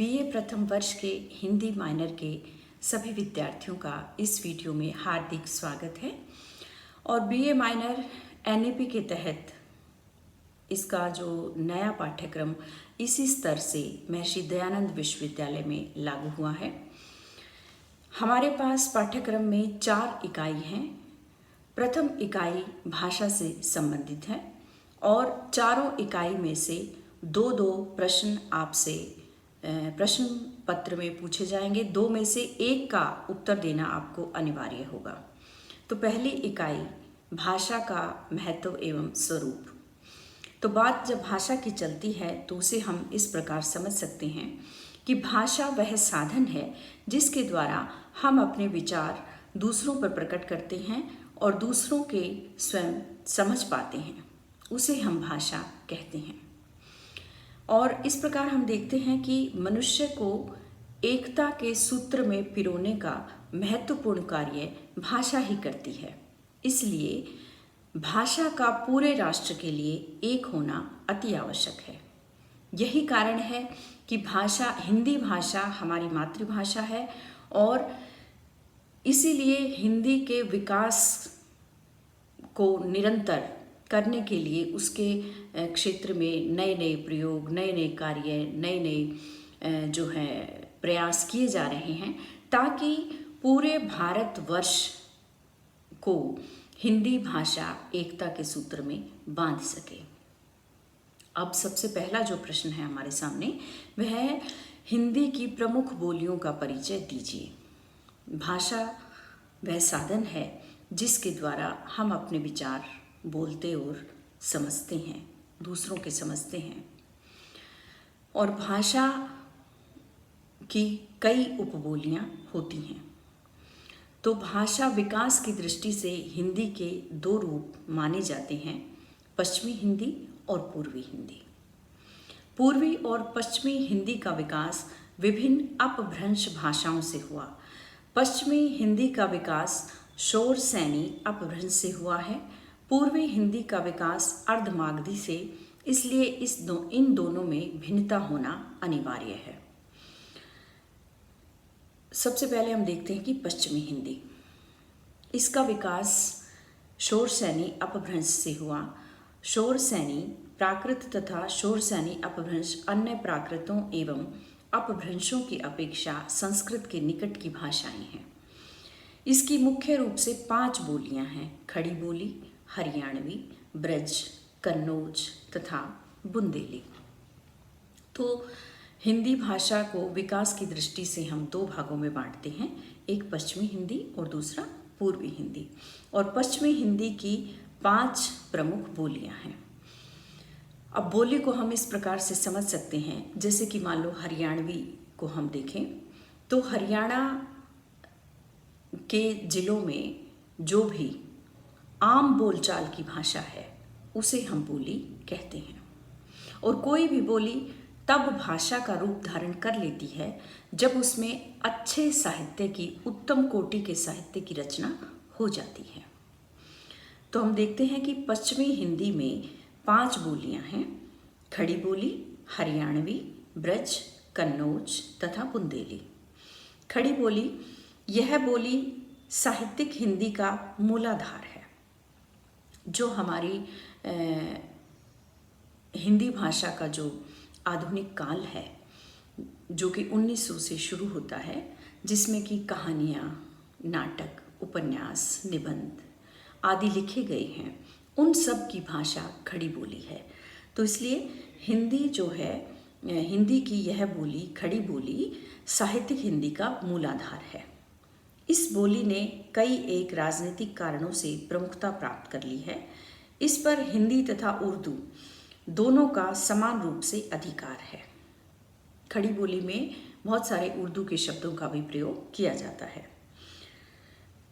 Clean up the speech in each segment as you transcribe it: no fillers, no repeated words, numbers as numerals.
BA प्रथम वर्ष के हिंदी माइनर के सभी विद्यार्थियों का इस वीडियो में हार्दिक स्वागत है। और बीए माइनर एनईपी के तहत इसका जो नया पाठ्यक्रम इसी स्तर से महर्षि दयानंद विश्वविद्यालय में लागू हुआ है। हमारे पास पाठ्यक्रम में 4 इकाई हैं। प्रथम इकाई भाषा से संबंधित है और चारों इकाई में से दो प्रश्न आपसे प्रश्न पत्र में पूछे जाएंगे। 2 में से 1 का उत्तर देना आपको अनिवार्य होगा। तो पहली इकाई भाषा का महत्व एवं स्वरूप। तो बात जब भाषा की चलती है तो उसे हम इस प्रकार समझ सकते हैं कि भाषा वह साधन है जिसके द्वारा हम अपने विचार दूसरों पर प्रकट करते हैं और दूसरों के स्वयं समझ पाते हैं, उसे हम भाषा कहते हैं। और इस प्रकार हम देखते हैं कि मनुष्य को एकता के सूत्र में पिरोने का महत्वपूर्ण कार्य भाषा ही करती है। इसलिए भाषा का पूरे राष्ट्र के लिए एक होना अति आवश्यक है। यही कारण है कि हिंदी भाषा हमारी मातृभाषा है और इसीलिए हिंदी के विकास को निरंतर करने के लिए उसके क्षेत्र में नए नए प्रयोग, नए नए कार्य, नए नए जो है प्रयास किए जा रहे हैं ताकि पूरे भारतवर्ष को हिंदी भाषा एकता के सूत्र में बांध सके। अब सबसे पहला जो प्रश्न है हमारे सामने वह है हिंदी की प्रमुख बोलियों का परिचय दीजिए। भाषा वह साधन है जिसके द्वारा हम अपने विचार बोलते और समझते हैं, दूसरों के समझते हैं। और भाषा की कई उपबोलियां होती हैं। तो भाषा विकास की दृष्टि से हिंदी के 2 रूप माने जाते हैं, पश्चिमी हिंदी और पूर्वी हिंदी। पूर्वी और पश्चिमी हिंदी का विकास विभिन्न अपभ्रंश भाषाओं से हुआ। पश्चिमी हिंदी का विकास शोर सैनी अपभ्रंश से हुआ है। पूर्वी हिंदी का विकास अर्धमागधी से, इसलिए इन दोनों में भिन्नता होना अनिवार्य है। सबसे पहले हम देखते हैं कि पश्चिमी हिंदी, इसका विकास शोर सैनी अपभ्रंश से हुआ। शोर सैनी प्राकृत तथा शोर सैनी अपभ्रंश अन्य प्राकृतों एवं अपभ्रंशों की अपेक्षा संस्कृत के निकट की भाषाएं हैं। इसकी मुख्य रूप से 5 बोलियां हैं: खड़ी बोली, हरियाणवी, ब्रज, कन्नौज तथा बुंदेली। तो हिंदी भाषा को विकास की दृष्टि से हम 2 भागों में बांटते हैं, एक पश्चिमी हिंदी और दूसरा पूर्वी हिंदी। और पश्चिमी हिंदी की 5 प्रमुख बोलियां हैं। अब बोली को हम इस प्रकार से समझ सकते हैं, जैसे कि मान लो हरियाणवी को हम देखें तो हरियाणा के जिलों में जो भी आम बोलचाल की भाषा है उसे हम बोली कहते हैं। और कोई भी बोली तब भाषा का रूप धारण कर लेती है जब उसमें अच्छे साहित्य की, उत्तम कोटि के साहित्य की रचना हो जाती है। तो हम देखते हैं कि पश्चिमी हिंदी में 5 बोलियां हैं: खड़ी बोली, हरियाणवी, ब्रज, कन्नौज तथा बुंदेली। खड़ी बोली, यह बोली साहित्यिक हिंदी का मूलाधार है। जो हमारी हिंदी भाषा का जो आधुनिक काल है, जो कि 1900 से शुरू होता है, जिसमें कि कहानियाँ, नाटक, उपन्यास, निबंध आदि लिखे गए हैं, उन सब की भाषा खड़ी बोली है। तो इसलिए हिंदी जो है, हिंदी की यह बोली, खड़ी बोली साहित्यिक हिंदी का मूलाधार है। इस बोली ने कई एक राजनीतिक कारणों से प्रमुखता प्राप्त कर ली है। इस पर हिंदी तथा उर्दू दोनों का समान रूप से अधिकार है। खड़ी बोली में बहुत सारे उर्दू के शब्दों का भी प्रयोग किया जाता है।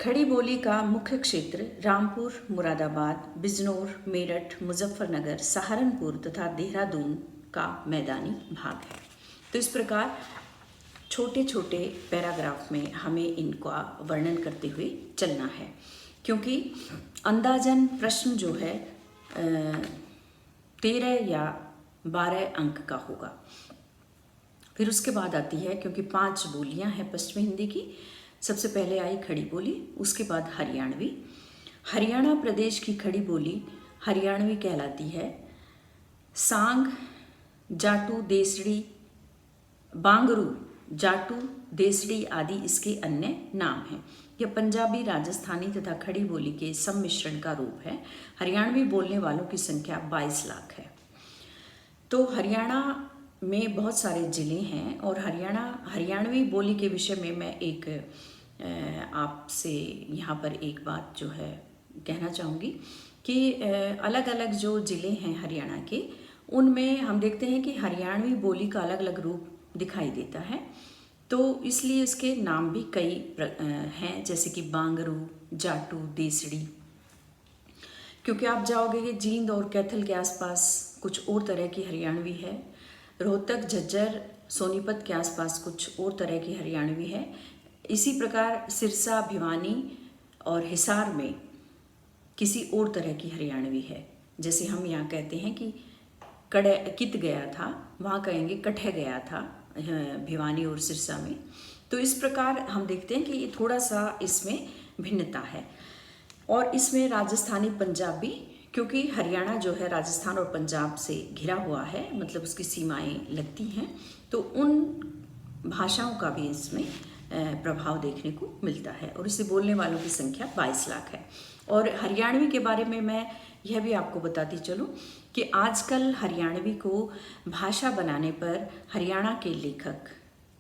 खड़ी बोली का मुख्य क्षेत्र रामपुर, मुरादाबाद, बिजनौर, मेरठ, मुजफ्फरनगर, सहारनपुर तथा देहरादून का मैदानी भाग है। तो इस प्रकार छोटे छोटे पैराग्राफ में हमें इनका वर्णन करते हुए चलना है, क्योंकि अंदाजन प्रश्न जो है 13 या 12 अंक का होगा। फिर उसके बाद आती है, क्योंकि 5 बोलियां हैं पश्चिमी हिंदी की, सबसे पहले आई खड़ी बोली, उसके बाद हरियाणवी। हरियाणा प्रदेश की खड़ी बोली हरियाणवी कहलाती है। सांग, जाटू, देसड़ी, बांगरू, जाटू, देसड़ी आदि इसके अन्य नाम हैं। यह पंजाबी, राजस्थानी तथा खड़ी बोली के सम्मिश्रण का रूप है। हरियाणवी बोलने वालों की संख्या 22 लाख है। तो हरियाणा में बहुत सारे ज़िले हैं और हरियाणवी बोली के विषय में मैं एक आपसे यहाँ पर एक बात जो है कहना चाहूँगी कि अलग अलग जो ज़िले हैं हरियाणा के, उनमें हम देखते हैं कि हरियाणवी बोली का अलग अलग रूप दिखाई देता है। तो इसलिए इसके नाम भी कई हैं, जैसे कि बांगरू, जाटू, देसड़ी। क्योंकि आप जाओगे कि जींद और कैथल के आसपास कुछ और तरह की हरियाणवी है, रोहतक, झज्जर, सोनीपत के आसपास कुछ और तरह की हरियाणवी है। इसी प्रकार सिरसा, भिवानी और हिसार में किसी और तरह की हरियाणवी है। जैसे हम यहाँ कहते हैं कि कित गया था, वहाँ कहेंगे कठे गया था भिवानी और सिरसा में। तो इस प्रकार हम देखते हैं कि ये थोड़ा सा इसमें भिन्नता है। और इसमें राजस्थानी, पंजाबी, क्योंकि हरियाणा जो है राजस्थान और पंजाब से घिरा हुआ है, मतलब उसकी सीमाएं लगती हैं, तो उन भाषाओं का भी इसमें प्रभाव देखने को मिलता है। और इसे बोलने वालों की संख्या 22 लाख है। और हरियाणवी के बारे में मैं यह भी आपको बताती चलूँ कि आजकल हरियाणवी को भाषा बनाने पर हरियाणा के लेखक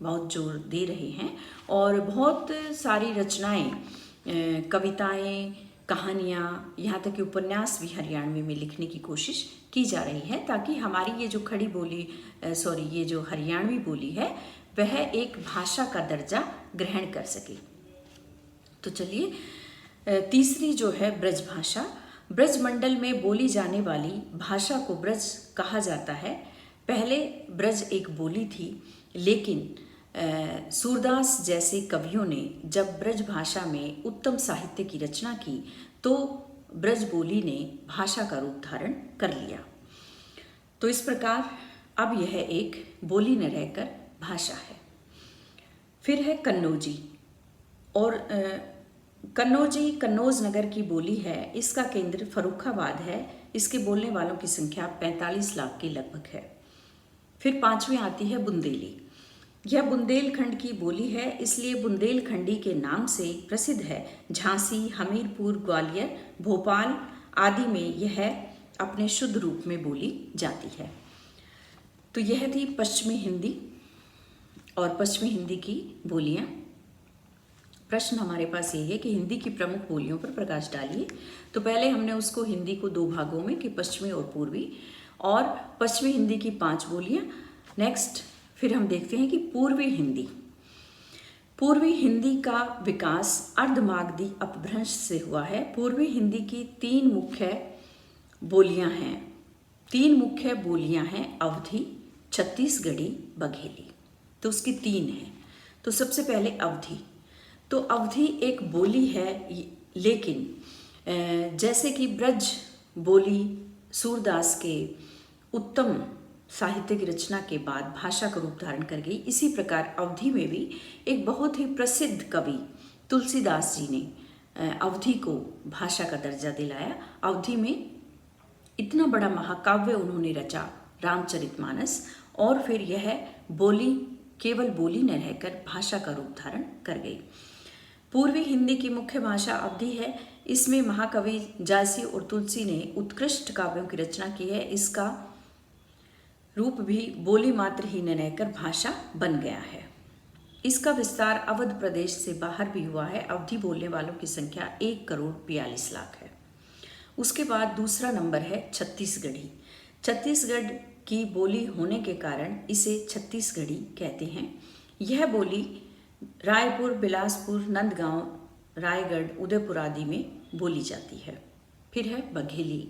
बहुत जोर दे रहे हैं और बहुत सारी रचनाएं, कविताएं, कहानियाँ, यहाँ तक कि उपन्यास भी हरियाणवी में लिखने की कोशिश की जा रही है, ताकि हमारी ये जो खड़ी बोली ये जो हरियाणवी बोली है वह एक भाषा का दर्जा ग्रहण कर सके। तो चलिए, तीसरी जो है ब्रज भाषा। ब्रज मंडल में बोली जाने वाली भाषा को ब्रज कहा जाता है। पहले ब्रज एक बोली थी, लेकिन सूरदास जैसे कवियों ने जब ब्रज भाषा में उत्तम साहित्य की रचना की तो ब्रज बोली ने भाषा का रूप धारण कर लिया। तो इस प्रकार अब यह एक बोली न रहकर भाषा है। फिर है कन्नौजी। और कन्नौजी कन्नौज नगर की बोली है। इसका केंद्र फर्रुखाबाद है। इसके बोलने वालों की संख्या 45 लाख के लगभग है। फिर 5वीं आती है बुंदेली। यह बुंदेलखंड की बोली है, इसलिए बुंदेलखंडी के नाम से प्रसिद्ध है। झांसी, हमीरपुर, ग्वालियर, भोपाल आदि में यह अपने शुद्ध रूप में बोली जाती है। तो यह थी पश्चिमी हिंदी और पश्चिमी हिंदी की बोलियां। प्रश्न हमारे पास ये है कि हिंदी की प्रमुख बोलियों पर प्रकाश डालिए। तो पहले हमने उसको हिंदी को 2 भागों में कि पश्चिमी और पूर्वी, और पश्चिमी हिंदी की 5 बोलियां। नेक्स्ट फिर हम देखते हैं कि पूर्वी हिंदी। पूर्वी हिंदी का विकास अर्धमागधी अपभ्रंश से हुआ है। पूर्वी हिंदी की 3 मुख्य बोलियां हैं। 3 मुख्य बोलियां हैं, अवधी, छत्तीसगढ़ी, बघेली। तो उसकी 3 हैं। तो सबसे पहले अवधी। तो अवधी एक बोली है, लेकिन जैसे कि ब्रज बोली सूरदास के उत्तम साहित्य की रचना के बाद भाषा का रूप धारण कर गई, इसी प्रकार अवधी में भी एक बहुत ही प्रसिद्ध कवि तुलसीदास जी ने अवधी को भाषा का दर्जा दिलाया। अवधी में इतना बड़ा महाकाव्य उन्होंने रचा, रामचरितमानस, और फिर यह बोली केवल बोली न रहकर भाषा का रूप धारण कर गई। पूर्वी हिंदी की मुख्य भाषा अवधी है। इसमें महाकवि जायसी और तुलसी ने उत्कृष्ट काव्यों की रचना की है। इसका रूप भी बोली मात्र ही न रहकर भाषा बन गया है। इसका विस्तार अवध प्रदेश से बाहर भी हुआ है। अवधी बोलने वालों की संख्या 1,42,00,000 है। उसके बाद दूसरा नंबर है छत्तीसगढ़ी। छत्तीसगढ़ की बोली होने के कारण इसे छत्तीसगढ़ी कहते हैं। यह बोली रायपुर, बिलासपुर, नंदगांव, रायगढ़, उदयपुर आदि में बोली जाती है। फिर है बघेली।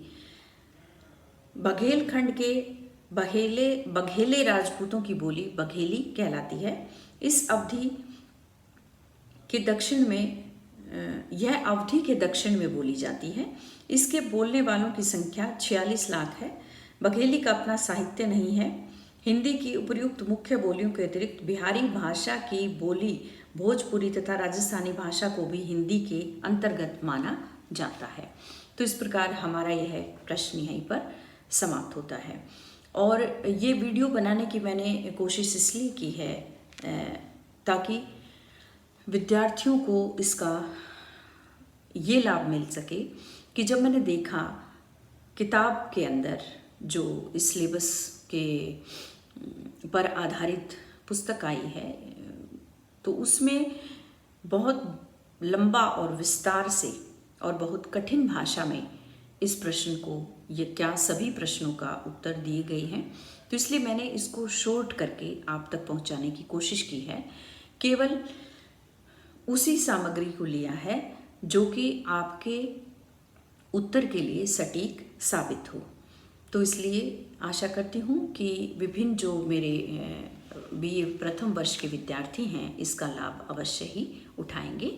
बघेलखंड के बघेले राजपूतों की बोली बघेली कहलाती है। इस अवधि के दक्षिण में यह अवधि के दक्षिण में बोली जाती है। इसके बोलने वालों की संख्या 46 लाख है। बघेली का अपना साहित्य नहीं है। हिंदी की उपर्युक्त मुख्य बोलियों के अतिरिक्त बिहारी भाषा की बोली भोजपुरी तथा राजस्थानी भाषा को भी हिंदी के अंतर्गत माना जाता है। तो इस प्रकार हमारा यह प्रश्न यहीं पर समाप्त होता है। और ये वीडियो बनाने की मैंने कोशिश इसलिए की है ताकि विद्यार्थियों को इसका ये लाभ मिल सके कि जब मैंने देखा किताब के अंदर जो इस सिलेबस के पर आधारित पुस्तक आई है, तो उसमें बहुत लंबा और विस्तार से और बहुत कठिन भाषा में इस प्रश्न को, ये क्या सभी प्रश्नों का उत्तर दिए गए हैं। तो इसलिए मैंने इसको शॉर्ट करके आप तक पहुंचाने की कोशिश की है। केवल उसी सामग्री को लिया है जो कि आपके उत्तर के लिए सटीक साबित हो। तो इसलिए आशा करती हूँ कि विभिन्न जो मेरे बीए प्रथम वर्ष के विद्यार्थी हैं इसका लाभ अवश्य ही उठाएंगे।